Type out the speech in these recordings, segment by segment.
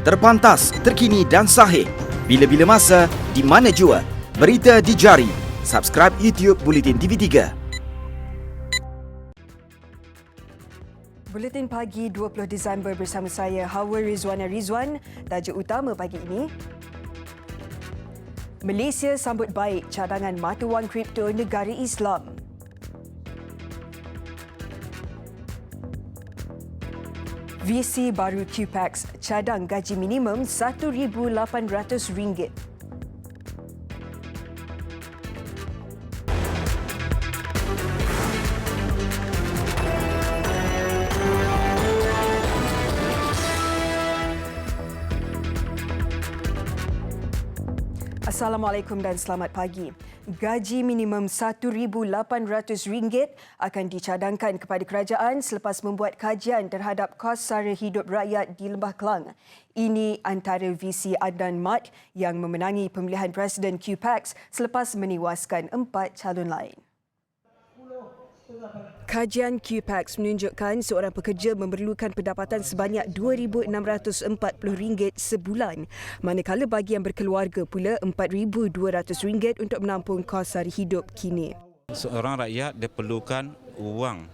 Terpantas, terkini dan sahih. Bila-bila masa, di mana jua. Berita di jari. Subscribe YouTube Bulletin TV3. Buletin pagi 20 Disember bersama saya Hawa Rizwana Rizwan. Tajuk utama pagi ini: Malaysia sambut baik cadangan mata wang kripto negara Islam. VC baru QPAX cadang gaji minimum RM1,800. Assalamualaikum dan selamat pagi. Gaji minimum RM1,800 akan dicadangkan kepada kerajaan selepas membuat kajian terhadap kos sara hidup rakyat di Lembah Kelang. Ini antara visi Adnan Mat yang memenangi pemilihan Presiden QPAX selepas menewaskan 4 calon lain. Kajian QPAX menunjukkan seorang pekerja memerlukan pendapatan sebanyak RM2,640 sebulan, manakala bagi yang berkeluarga pula RM4,200 untuk menampung kos sara hidup kini. Seorang rakyat dia perlukan wang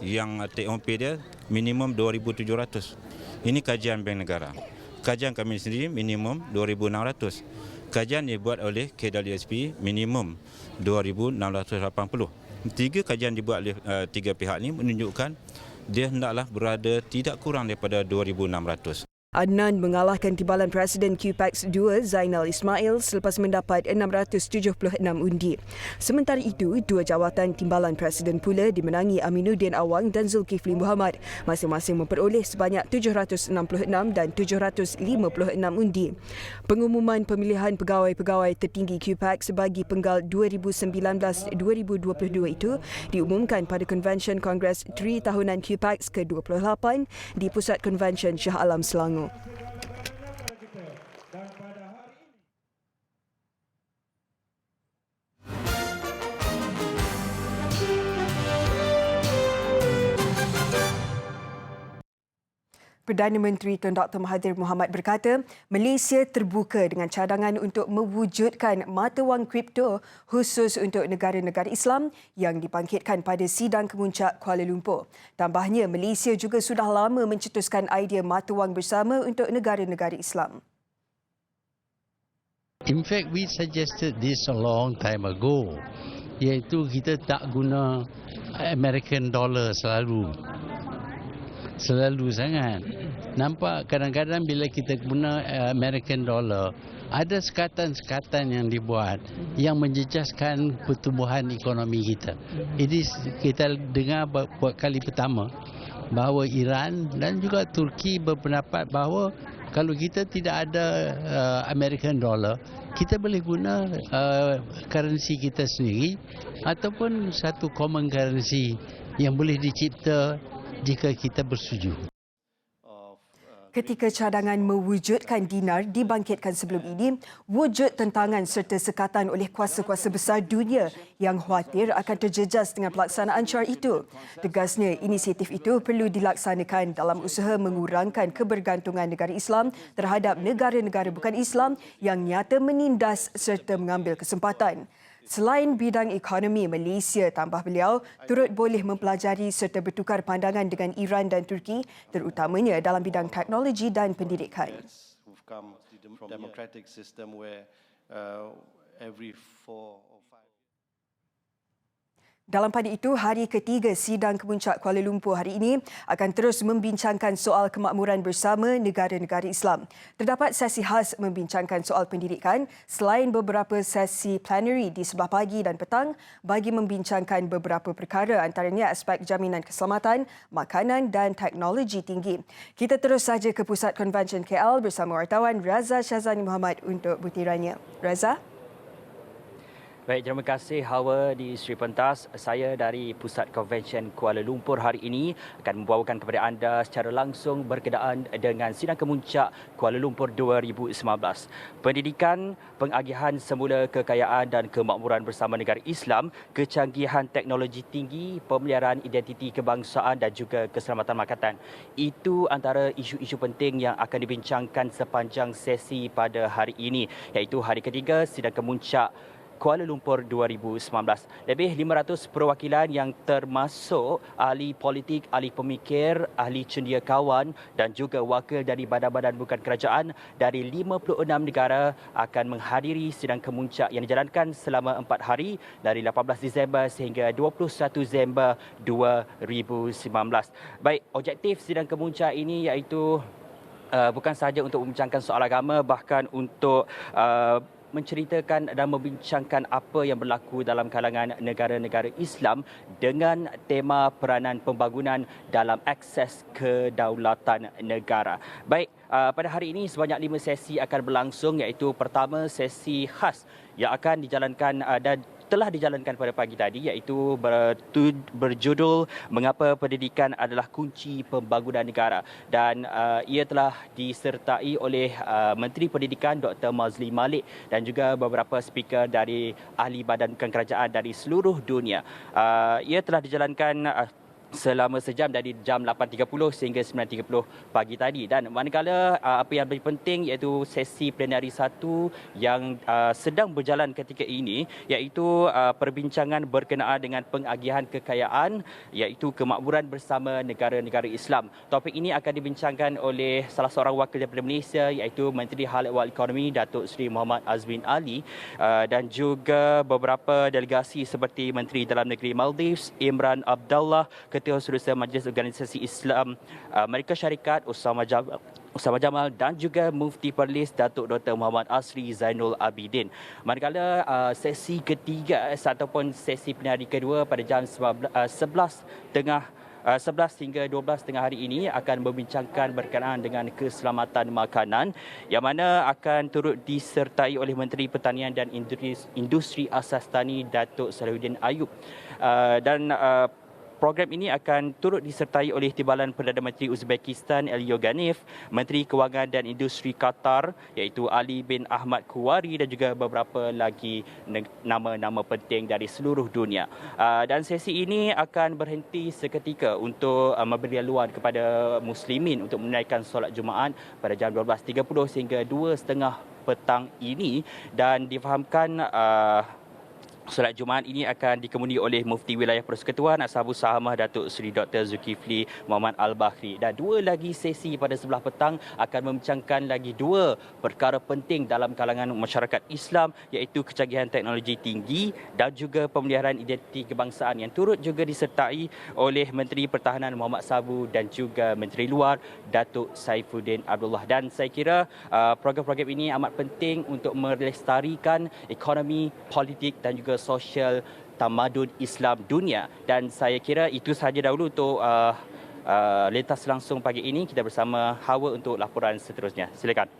yang take home pay dia minimum 2,700. Ini kajian Bank Negara. Kajian kami sendiri minimum 2,600. Kajian dibuat oleh KWSP minimum 2,680. Tiga kajian dibuat oleh tiga pihak ini menunjukkan dia hendaklah berada tidak kurang daripada 2,600. Adnan mengalahkan timbalan Presiden QPAX 2 Zainal Ismail selepas mendapat 676 undi. Sementara itu, dua jawatan timbalan Presiden pula dimenangi Aminuddin Awang dan Zulkifli Muhammad, masing-masing memperoleh sebanyak 766 dan 756 undi. Pengumuman pemilihan pegawai-pegawai tertinggi QPAX bagi penggal 2019-2022 itu diumumkan pada Konvensyen Kongres Tri Tahunan QPAX ke-28 di Pusat Konvensyen Shah Alam Selangor. Perdana Menteri Tun Dr. Mahathir Mohamad berkata, Malaysia terbuka dengan cadangan untuk mewujudkan mata wang kripto khusus untuk negara-negara Islam yang dibangkitkan pada sidang kemuncak Kuala Lumpur. Tambahnya, Malaysia juga sudah lama mencetuskan idea mata wang bersama untuk negara-negara Islam. In fact, we suggested this a long time ago, iaitu kita tak guna American dollar selalu sangat. Nampak kadang-kadang bila kita guna American dollar, ada sekatan-sekatan yang dibuat yang menjejaskan pertumbuhan ekonomi kita. Ini kita dengar buat kali pertama bahawa Iran dan juga Turki berpendapat bahawa kalau kita tidak ada American dollar, kita boleh guna currency kita sendiri ataupun satu common currency yang boleh dicipta jika kita bersetuju. Ketika cadangan mewujudkan dinar dibangkitkan sebelum ini, wujud tentangan serta sekatan oleh kuasa-kuasa besar dunia yang khawatir akan terjejas dengan pelaksanaan syar itu. Tegasnya, inisiatif itu perlu dilaksanakan dalam usaha mengurangkan kebergantungan negara Islam terhadap negara-negara bukan Islam yang nyata menindas serta mengambil kesempatan. Selain bidang ekonomi, Malaysia, tambah beliau, turut boleh mempelajari serta bertukar pandangan dengan Iran dan Turki, terutamanya dalam bidang teknologi dan pendidikan. Dalam pada itu, hari ketiga sidang kemuncak Kuala Lumpur hari ini akan terus membincangkan soal kemakmuran bersama negara-negara Islam. Terdapat sesi khas membincangkan soal pendidikan selain beberapa sesi plenary di sebelah pagi dan petang bagi membincangkan beberapa perkara antaranya aspek jaminan keselamatan, makanan dan teknologi tinggi. Kita terus saja ke Pusat Konvensyen KL bersama wartawan Raza Shazani Muhammad untuk butirannya. Raza? Baik, terima kasih Hawa di Sri Pentas. Saya dari Pusat Konvensyen Kuala Lumpur hari ini akan membawakan kepada anda secara langsung berkenaan dengan Sidang Kemuncak Kuala Lumpur 2019. Pendidikan, pengagihan semula kekayaan dan kemakmuran bersama negara Islam, kecanggihan teknologi tinggi, pemeliharaan identiti kebangsaan dan juga keselamatan makanan. Itu antara isu-isu penting yang akan dibincangkan sepanjang sesi pada hari ini, iaitu hari ketiga Sidang Kemuncak Kuala Lumpur 2019. Lebih 500 perwakilan yang termasuk ahli politik, ahli pemikir, ahli cendekiawan dan juga wakil dari badan-badan bukan kerajaan dari 56 negara akan menghadiri sidang kemuncak yang dijalankan selama 4 hari dari 18 Disember sehingga 21 Disember 2019. Baik, objektif sidang kemuncak ini iaitu bukan sahaja untuk membincangkan soal agama, bahkan untuk menceritakan dan membincangkan apa yang berlaku dalam kalangan negara-negara Islam dengan tema peranan pembangunan dalam akses kedaulatan negara. Baik, pada hari ini sebanyak 5 sesi akan berlangsung, iaitu pertama sesi khas yang akan dijalankan dan telah dijalankan pada pagi tadi, iaitu berjudul Mengapa Pendidikan Adalah Kunci Pembangunan Negara, dan ia telah disertai oleh Menteri Pendidikan Dr. Mazli Malik dan juga beberapa speaker dari ahli badan bukan kerajaan dari seluruh dunia. Ia telah dijalankan selama sejam dari jam 8.30 sehingga 9.30 pagi tadi, dan manakala apa yang lebih penting iaitu sesi plenari 1 yang sedang berjalan ketika ini, iaitu perbincangan berkenaan dengan pengagihan kekayaan iaitu kemakmuran bersama negara-negara Islam. Topik ini akan dibincangkan oleh salah seorang wakil daripada Malaysia iaitu Menteri Hal Ehwal Ekonomi Datuk Seri Muhammad Azmin Ali dan juga beberapa delegasi seperti Menteri Dalam Negeri Maldives Imran Abdullah, Ketua Seurusan Majlis Organisasi Islam Amerika Syarikat Usama Jamal dan juga Mufti Perlis Datuk Dr. Muhammad Asri Zainul Abidin. Manakala sesi ketiga ataupun sesi plenari kedua pada jam 11 hingga 12 tengah hari ini akan membincangkan berkenaan dengan keselamatan makanan, yang mana akan turut disertai oleh Menteri Pertanian dan Industri Asas Tani Datuk Salahuddin Ayub. Program ini akan turut disertai oleh Timbalan Perdana Menteri Uzbekistan Elio Ganif, Menteri Kewangan dan Industri Qatar iaitu Ali bin Ahmad Kuwari dan juga beberapa lagi nama-nama penting dari seluruh dunia. Dan sesi ini akan berhenti seketika untuk memberi laluan kepada muslimin untuk menunaikan solat Jumaat pada jam 12.30 sehingga 2.30 petang ini, dan difahamkan solat Jumaat ini akan dikemudi oleh Mufti Wilayah Persekutuan Ashabus Sahamah Datuk Seri Dr. Zulkifli Muhammad Al-Bakhri. Dan 2 lagi sesi pada sebelah petang akan membincangkan lagi 2 perkara penting dalam kalangan masyarakat Islam, iaitu kecanggihan teknologi tinggi dan juga pemeliharaan identiti kebangsaan, yang turut juga disertai oleh Menteri Pertahanan Muhammad Sabu dan juga Menteri Luar Datuk Saifuddin Abdullah. Dan saya kira program-program ini amat penting untuk melestarikan ekonomi, politik dan juga sosial tamadun Islam dunia. Dan saya kira itu sahaja dahulu untuk lintas langsung pagi ini. Kita bersama Hawa untuk laporan seterusnya. Silakan.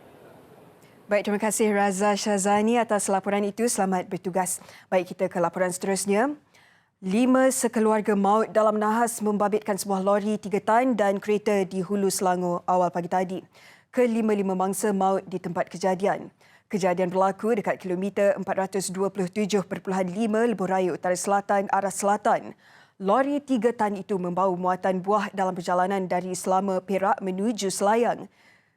Baik, terima kasih Raza Syazani atas laporan itu. Selamat bertugas. Baik, kita ke laporan seterusnya. 5 sekeluarga maut dalam nahas membabitkan sebuah lori 3 tan dan kereta di Hulu Selangor awal pagi tadi. Ke-5 mangsa maut di tempat kejadian. Kejadian berlaku dekat kilometer 427.5 Lebuh Raya Utara Selatan arah selatan. Lori 3 tan itu membawa muatan buah dalam perjalanan dari Selama Perak menuju Selayang.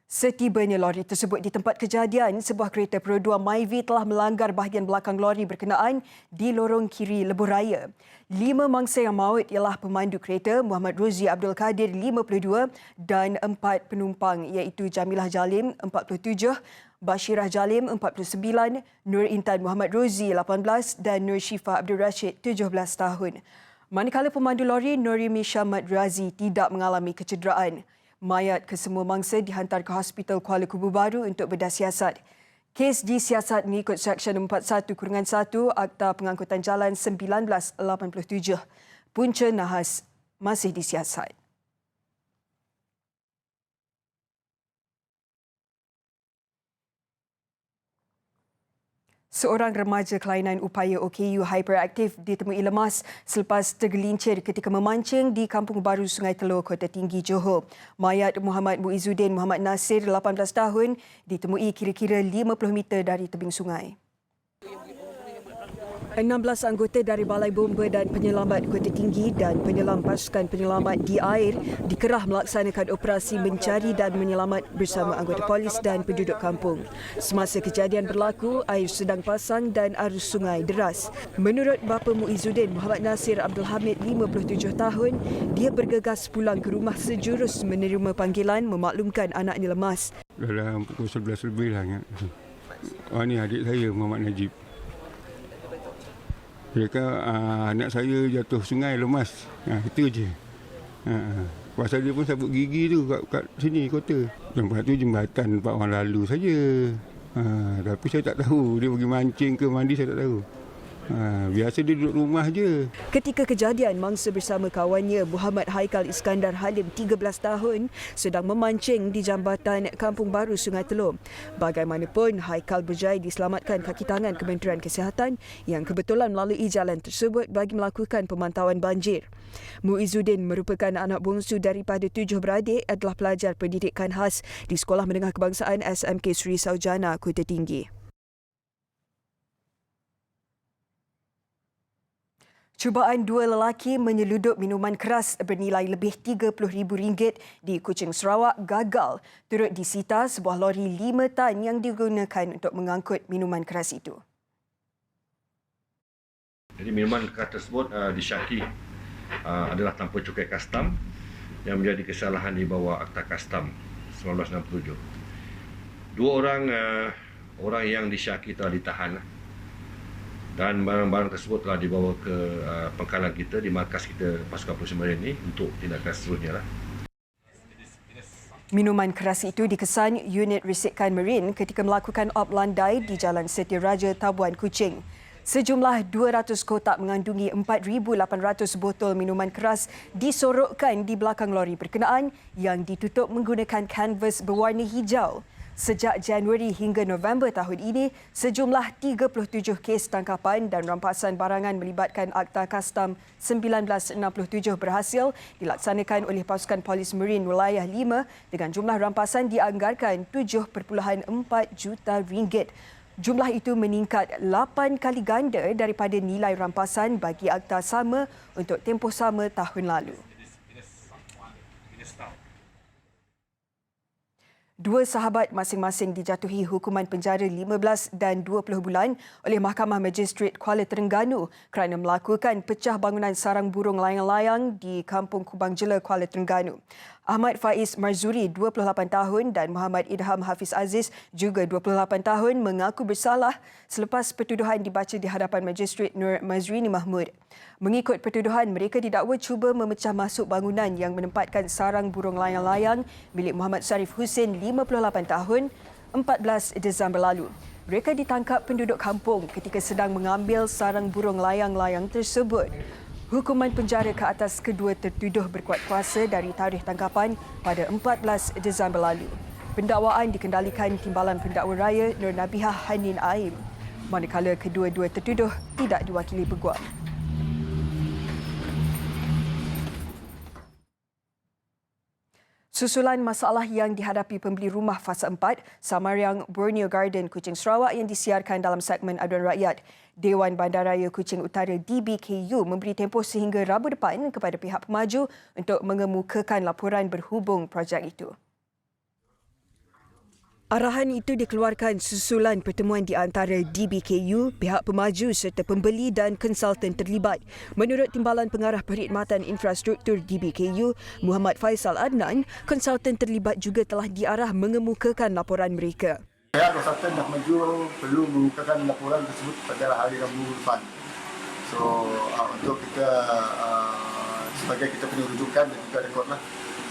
Setibanya lori tersebut di tempat kejadian, sebuah kereta perodua Myvi telah melanggar bahagian belakang lori berkenaan di lorong kiri Lebuh Raya. 5 mangsa yang maut ialah pemandu kereta Muhammad Rozi Abdul Kadir 52 dan 4 penumpang iaitu Jamilah Jalim 47, Bashirah Jalim 49, Nur Intan Muhammad Rozi 18 dan Nur Syifa Abdul Rashid 17 tahun. Manakala pemandu lori Nurimi Syamad Razi tidak mengalami kecederaan. Mayat kesemua mangsa dihantar ke Hospital Kuala Kubu Baru untuk bedah siasat. Kes disiasat mengikut Seksyen 41-1 Akta Pengangkutan Jalan 1987. Punca nahas masih disiasat. Seorang remaja kelainan upaya OKU hiperaktif ditemui lemas selepas tergelincir ketika memancing di Kampung Baru Sungai Telur, Kota Tinggi, Johor. Mayat Muhammad Muizuddin Muhammad Nasir, 18 tahun, ditemui kira-kira 50 meter dari tebing sungai. 16 anggota dari Balai Bomba dan Penyelamat Kota Tinggi dan penyelam pasukan penyelamat di air dikerah melaksanakan operasi mencari dan menyelamat bersama anggota polis dan penduduk kampung. Semasa kejadian berlaku, air sedang pasang dan arus sungai deras. Menurut bapa Muizuddin Muhammad Nasir Abdul Hamid, 57 tahun, dia bergegas pulang ke rumah sejurus menerima panggilan memaklumkan anaknya lemas. Dalam pukul 11 lebih lah. Ni adik saya, Muhammad Najib. Mereka anak saya jatuh sungai lemas. Itu je. Pasal dia pun sabut gigi tu kat sini kota. Lepas tu jembatan tempat orang lalu saja. Tapi saya tak tahu dia pergi mancing ke mandi, saya tak tahu. Biasa dia duduk rumah je. Ketika kejadian, mangsa bersama kawannya Muhammad Haikal Iskandar Halim, 13 tahun, sedang memancing di jambatan Kampung Baru Sungai Telur. Bagaimanapun, Haikal berjaya diselamatkan kaki tangan Kementerian Kesihatan yang kebetulan melalui jalan tersebut bagi melakukan pemantauan banjir. Muizuddin merupakan anak bongsu daripada 7 beradik, adalah pelajar pendidikan khas di Sekolah Menengah Kebangsaan SMK Sri Saujana, Kota Tinggi. Cubaan dua lelaki menyeludup minuman keras bernilai lebih RM30,000 di Kuching, Sarawak gagal turut disita sebuah lori 5 tan yang digunakan untuk mengangkut minuman keras itu. Jadi minuman keras tersebut disyaki adalah tanpa cukai kastam yang menjadi kesalahan di bawah Akta Kastam 1967. Dua orang yang disyaki telah ditahan. Dan barang-barang tersebut telah dibawa ke pangkalan kita di markas kita Pasukan Polisi Marin ini untuk tindakan seterusnya. Minuman keras itu dikesan unit risikan Marin ketika melakukan op landai di Jalan Setiaraja, Tabuan, Kuching. Sejumlah 200 kotak mengandungi 4,800 botol minuman keras disorokkan di belakang lori berkenaan yang ditutup menggunakan kanvas berwarna hijau. Sejak Januari hingga November tahun ini, sejumlah 37 kes tangkapan dan rampasan barangan melibatkan Akta Kastam 1967 berhasil dilaksanakan oleh Pasukan Polis Marin Wilayah 5 dengan jumlah rampasan dianggarkan RM7.4 juta. Jumlah itu meningkat 8 kali ganda daripada nilai rampasan bagi akta sama untuk tempoh sama tahun lalu. Dua sahabat masing-masing dijatuhi hukuman penjara 15 dan 20 bulan oleh Mahkamah Magistrate Kuala Terengganu kerana melakukan pecah bangunan sarang burung layang-layang di Kampung Kubang Jela, Kuala Terengganu. Ahmad Faiz Marzuri, 28 tahun dan Muhammad Idham Hafiz Aziz, juga 28 tahun, mengaku bersalah selepas pertuduhan dibaca di hadapan Magistrate Nur Mazrini Mahmud. Mengikut pertuduhan, mereka didakwa cuba memecah masuk bangunan yang menempatkan sarang burung layang-layang milik Muhammad Sarif Hussein, 58 tahun, 14 Disember lalu. Mereka ditangkap penduduk kampung ketika sedang mengambil sarang burung layang-layang tersebut. Hukuman penjara ke atas kedua tertuduh berkuat kuasa dari tarikh tangkapan pada 14 Disember lalu. Pendakwaan dikendalikan Timbalan Pendakwa Raya Nur Nabihah Hanin Aim, manakala kedua-dua tertuduh tidak diwakili peguam. Susulan masalah yang dihadapi pembeli rumah fasa 4 Samariang Borneo Garden, Kuching, Sarawak yang disiarkan dalam segmen Aduan Rakyat. Dewan Bandaraya Kuching Utara DBKU memberi tempoh sehingga Rabu depan kepada pihak pemaju untuk mengemukakan laporan berhubung projek itu. Arahan itu dikeluarkan susulan pertemuan di antara DBKU, pihak pemaju serta pembeli dan konsultan terlibat. Menurut Timbalan Pengarah Perkhidmatan Infrastruktur DBKU, Muhammad Faisal Adnan, konsultan terlibat juga telah diarah mengemukakan laporan mereka. Pihak konsultan dah maju perlu mengemukakan laporan tersebut pada hari Rabu depan. So untuk kita sebagai kita punya rujukan dan juga rekodlah.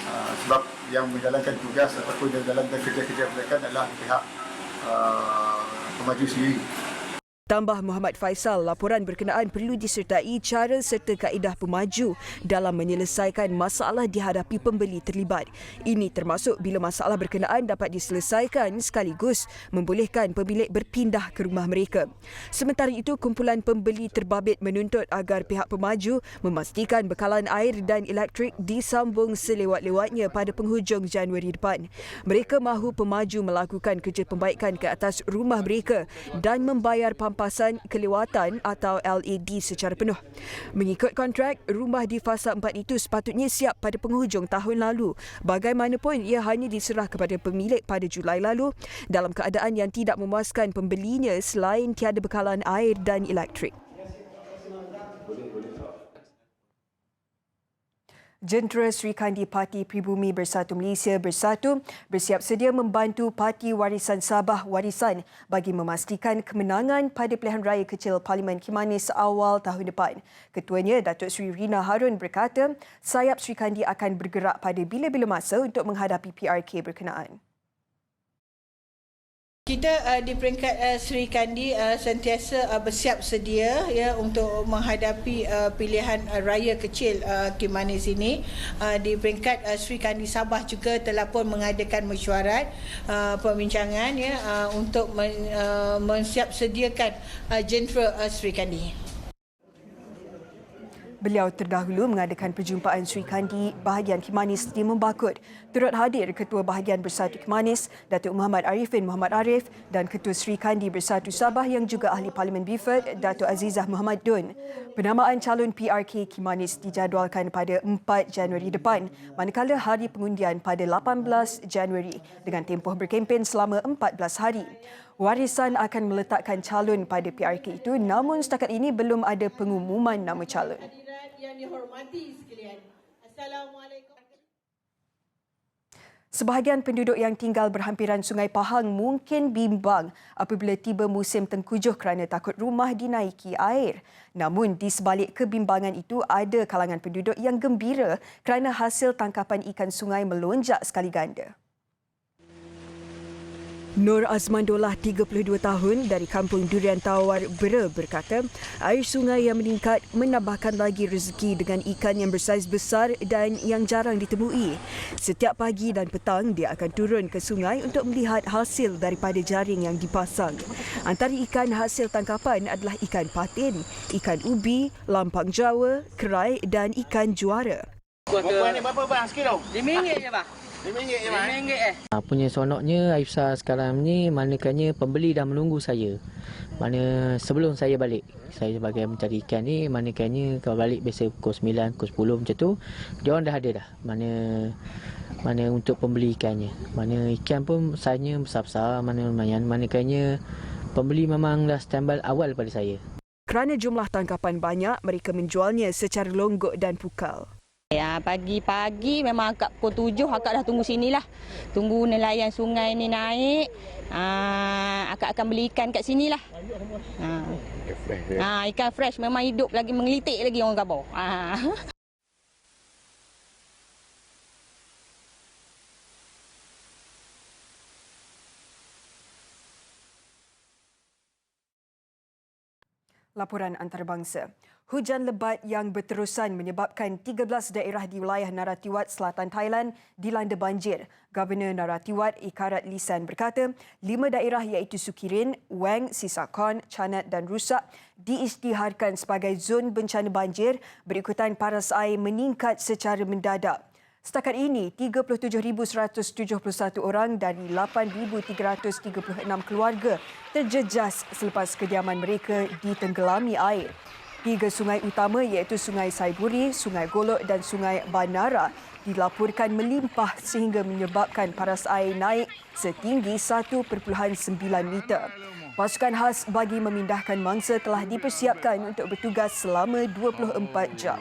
Sebab yang menjalankan tugas ataupun yang menjalankan kerja-kerja mereka adalah pihak pemaju sendiri. Tambah Muhammad Faisal, laporan berkenaan perlu disertai cara serta kaedah pemaju dalam menyelesaikan masalah dihadapi pembeli terlibat. Ini termasuk bila masalah berkenaan dapat diselesaikan sekaligus membolehkan pemilik berpindah ke rumah mereka. Sementara itu, kumpulan pembeli terbabit menuntut agar pihak pemaju memastikan bekalan air dan elektrik disambung selewat-lewatnya pada penghujung Januari depan. Mereka mahu pemaju melakukan kerja pembaikan ke atas rumah mereka dan membayar pampasan kelewatan atau LED secara penuh. Mengikut kontrak, rumah di fasa 4 itu sepatutnya siap pada penghujung tahun lalu. Bagaimanapun, ia hanya diserah kepada pemilik pada Julai lalu dalam keadaan yang tidak memuaskan pembelinya selain tiada bekalan air dan elektrik. Jentera Sri Kandi Parti Pribumi Bersatu Malaysia Bersatu bersiap sedia membantu Parti Warisan Sabah Warisan bagi memastikan kemenangan pada pilihan raya kecil Parlimen Kimanis awal tahun depan. Ketuanya, Datuk Seri Rina Harun berkata, sayap Sri Kandi akan bergerak pada bila-bila masa untuk menghadapi PRK berkenaan. Kita di peringkat Sri Kandi sentiasa bersiap sedia ya untuk menghadapi pilihan raya kecil Kimanis ini. Di peringkat Sri Kandi Sabah juga telah pun mengadakan mesyuarat perbincangan ya untuk mensiap sediakan jentera Sri Kandi. Beliau terdahulu mengadakan perjumpaan Sri Kandi bahagian Kimanis di Membakut. Turut hadir Ketua Bahagian Bersatu Kimanis, Datuk Muhammad Arifin Muhammad Arif dan Ketua Sri Kandi Bersatu Sabah yang juga Ahli Parlimen Beaufort, Datuk Azizah Muhammad Dun. Penamaan calon PRK Kimanis dijadualkan pada 4 Januari depan, manakala hari pengundian pada 18 Januari dengan tempoh berkempen selama 14 hari. Warisan akan meletakkan calon pada PRK itu, namun setakat ini belum ada pengumuman nama calon. Yang dihormati sekalian. Assalamualaikum. Sebahagian penduduk yang tinggal berhampiran Sungai Pahang mungkin bimbang apabila tiba musim tengkujuh kerana takut rumah dinaiki air. Namun di sebalik kebimbangan itu, ada kalangan penduduk yang gembira kerana hasil tangkapan ikan sungai melonjak sekali ganda. Nur Azmandullah, 32 tahun dari kampung Durian Tawar, Bera berkata, air sungai yang meningkat menambahkan lagi rezeki dengan ikan yang bersaiz besar dan yang jarang ditemui. Setiap pagi dan petang, dia akan turun ke sungai untuk melihat hasil daripada jaring yang dipasang. Antara ikan hasil tangkapan adalah ikan patin, ikan ubi, lampang Jawa, kerai dan ikan juara. Buah ni berapa bang sekilo? RM5 je bang. RM5 je bang. RM5 Punya sonoknya Aifsa sekarang ni manakala pembeli dah menunggu saya. Mana sebelum saya balik. Saya sebagai mencari ikan ni manakala kalau balik biasa pukul 9, pukul 10 macam tu, dia orang dah ada dah. Mana untuk pembeli ikannya. Mana ikan pun saiznya besar-besar, mana lumayan. Manakala pembeli memang dah standby awal pada saya. Kerana jumlah tangkapan banyak, mereka menjualnya secara longgok dan pukal. Ya, pagi-pagi memang akak pukul 7 akak dah tunggu sinilah. Tunggu nelayan sungai ni naik. Akak akan beli ikan kat sinilah. Ikan fresh memang hidup lagi, mengelitik lagi orang kata. Laporan antarabangsa. Hujan lebat yang berterusan menyebabkan 13 daerah di wilayah Narathiwat, Selatan Thailand dilanda banjir. Governor Narathiwat, Ikarat Lisan berkata, 5 daerah iaitu Sukirin, Weng, Sisakon, Chanat dan Rusak diisytiharkan sebagai zon bencana banjir berikutan paras air meningkat secara mendadak. Setakat ini, 37,171 orang dari 8,336 keluarga terjejas selepas kediaman mereka ditenggelami air. 3 sungai utama iaitu Sungai Saiburi, Sungai Golok dan Sungai Banara dilaporkan melimpah sehingga menyebabkan paras air naik setinggi 1.9 meter. Pasukan khas bagi memindahkan mangsa telah dipersiapkan untuk bertugas selama 24 jam.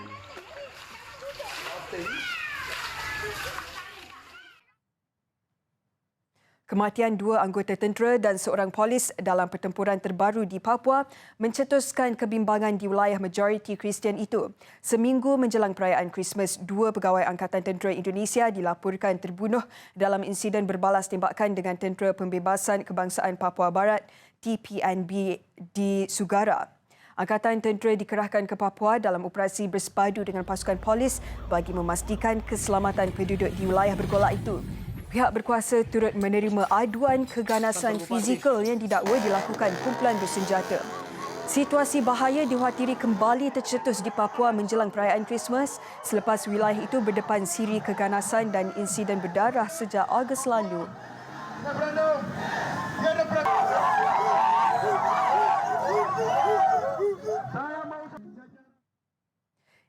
Kematian 2 anggota tentera dan seorang polis dalam pertempuran terbaru di Papua mencetuskan kebimbangan di wilayah majoriti Kristian itu. Seminggu menjelang perayaan Christmas, 2 pegawai Angkatan Tentera Indonesia dilaporkan terbunuh dalam insiden berbalas tembakan dengan Tentera Pembebasan Kebangsaan Papua Barat TPNB di Sugara. Angkatan Tentera dikerahkan ke Papua dalam operasi bersepadu dengan pasukan polis bagi memastikan keselamatan penduduk di wilayah bergolak itu. Pihak berkuasa turut menerima aduan keganasan fizikal yang didakwa dilakukan kumpulan bersenjata. Situasi bahaya dikhawatiri kembali tercetus di Papua menjelang perayaan Christmas selepas wilayah itu berdepan siri keganasan dan insiden berdarah sejak Ogos lalu.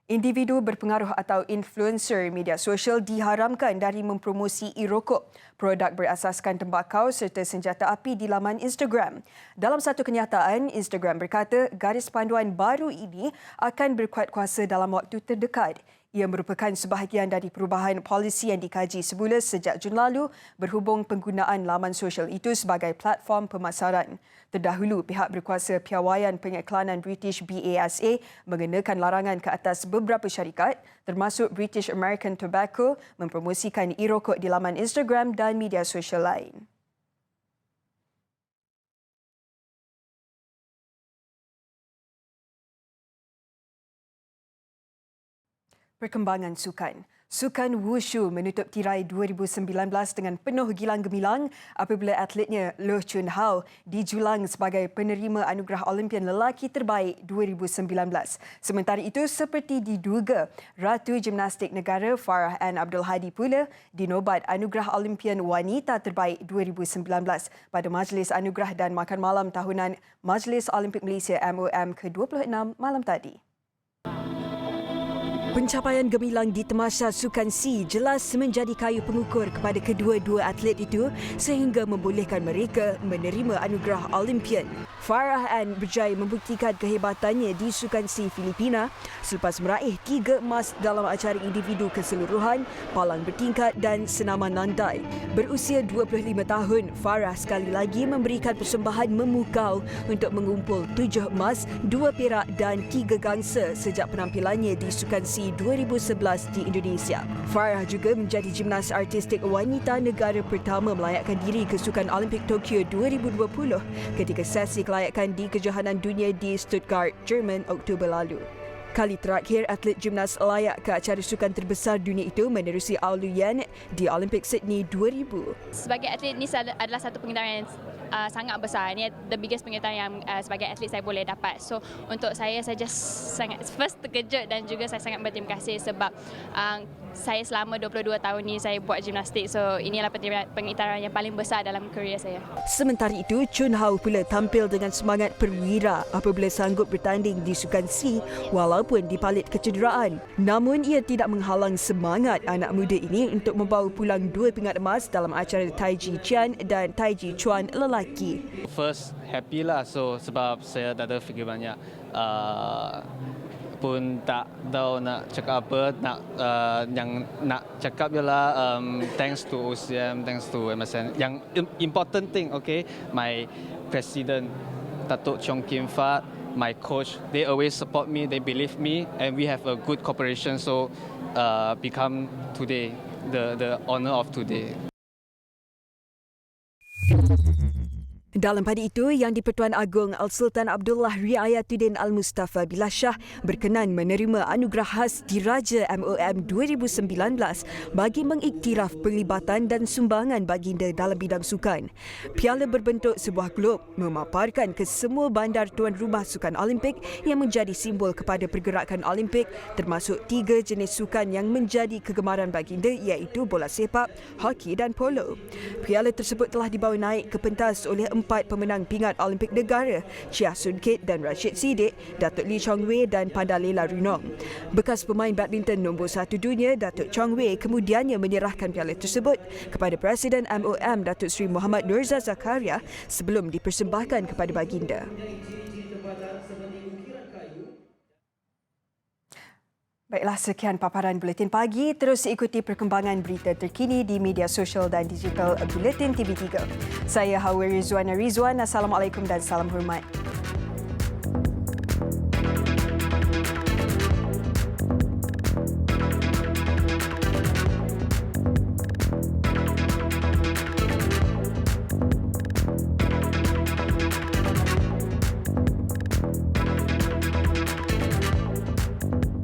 Individu berpengaruh atau influencer media sosial diharamkan dari mempromosi e-rokok, produk berasaskan tembakau serta senjata api di laman Instagram. Dalam satu kenyataan, Instagram berkata garis panduan baru ini akan berkuat kuasa dalam waktu terdekat. Ia merupakan sebahagian dari perubahan polisi yang dikaji semula sejak Jun lalu berhubung penggunaan laman sosial itu sebagai platform pemasaran. Terdahulu, pihak berkuasa piawaian pengiklanan British BASA mengenakan larangan ke atas beberapa syarikat termasuk British American Tobacco mempromosikan e-rokok di laman Instagram dan media sosial lain. Perkembangan sukan. Sukan Wushu menutup tirai 2019 dengan penuh gilang gemilang apabila atletnya Loh Chun Hao dijulang sebagai penerima anugerah Olimpian lelaki terbaik 2019. Sementara itu, seperti diduga, Ratu Gimnastik Negara Farah Ann Abdul Hadi pula dinobat anugerah Olimpian wanita terbaik 2019 pada Majlis Anugerah dan Makan Malam tahunan Majlis Olimpik Malaysia MOM ke-26 malam tadi. Pencapaian gemilang di Tamasya Sukan C jelas menjadi kayu pengukur kepada kedua-dua atlet itu sehingga membolehkan mereka menerima anugerah Olimpian. Farah Ann berjaya membuktikan kehebatannya di Sukan C Filipina selepas meraih 3 emas dalam acara individu keseluruhan, palang bertingkat dan senaman landai. Berusia 25 tahun, Farah sekali lagi memberikan persembahan memukau untuk mengumpul 7 emas, 2 perak dan 3 gangsa sejak penampilannya di Sukan C 2011 di Indonesia. Farah juga menjadi gimnas artistik wanita negara pertama melayakkan diri ke Sukan Olimpik Tokyo 2020 ketika sesi kelayakan di Kejohanan Dunia di Stuttgart, Jerman Oktober lalu. Kali terakhir atlet gimnas layak ke acara sukan terbesar dunia itu menerusi Au Luyan di Olimpik Sydney 2000. Sebagai atlet ini adalah satu pengetahuan yang sangat besar. Ini the biggest pengetahuan yang sebagai atlet saya boleh dapat. So untuk saya just sangat first terkejut dan juga saya sangat berterima kasih sebab saya selama 22 tahun ni saya buat gimnastik. So inilah pengetahuan yang paling besar dalam kerjaya saya. Sementara itu, Chun Hao pula tampil dengan semangat perwira apabila sanggup bertanding di Sukan C walaupun dipalit kecederaan. Namun ia tidak menghalang semangat anak muda ini untuk membawa pulang 2 pingat emas dalam acara Taiji Chuan dan Taiji Chuan lelaki. First, happy lah. So sebab saya tak ada fikir banyak. Pun tak tahu nak cakap apa, yang nak cakap ialah thanks to OCM, thanks to MSN. Yang important thing, okay, my president Datuk Cheong Kim Fat, my coach, they always support me, they believe me, and we have a good cooperation. So become today the honor of today. Dalam pada itu, Yang di-Pertuan Agong Al-Sultan Abdullah Riayatuddin Al-Mustafa Billah Shah berkenan menerima anugerah khas Diraja MOM 2019 bagi mengiktiraf perlibatan dan sumbangan baginda dalam bidang sukan. Piala berbentuk sebuah glob memaparkan ke semua bandar tuan rumah Sukan Olimpik yang menjadi simbol kepada pergerakan Olimpik termasuk 3 jenis sukan yang menjadi kegemaran baginda iaitu bola sepak, hoki dan polo. Piala tersebut telah dibawa naik ke pentas oleh 4 pemenang pingat Olimpik negara, Chia Sun Kit dan Rashid Siddiq, Datuk Lee Chong Wei dan Pandalela Runong. Bekas pemain badminton nombor 1 dunia, Datuk Chong Wei kemudiannya menyerahkan piala tersebut kepada Presiden MOM Datuk Seri Muhammad Nurza Zakaria sebelum dipersembahkan kepada baginda. Baiklah, sekian paparan Buletin Pagi. Terus ikuti perkembangan berita terkini di media sosial dan digital Buletin TV3. Saya Hawa Rizwana Rizwan. Assalamualaikum dan salam hormat.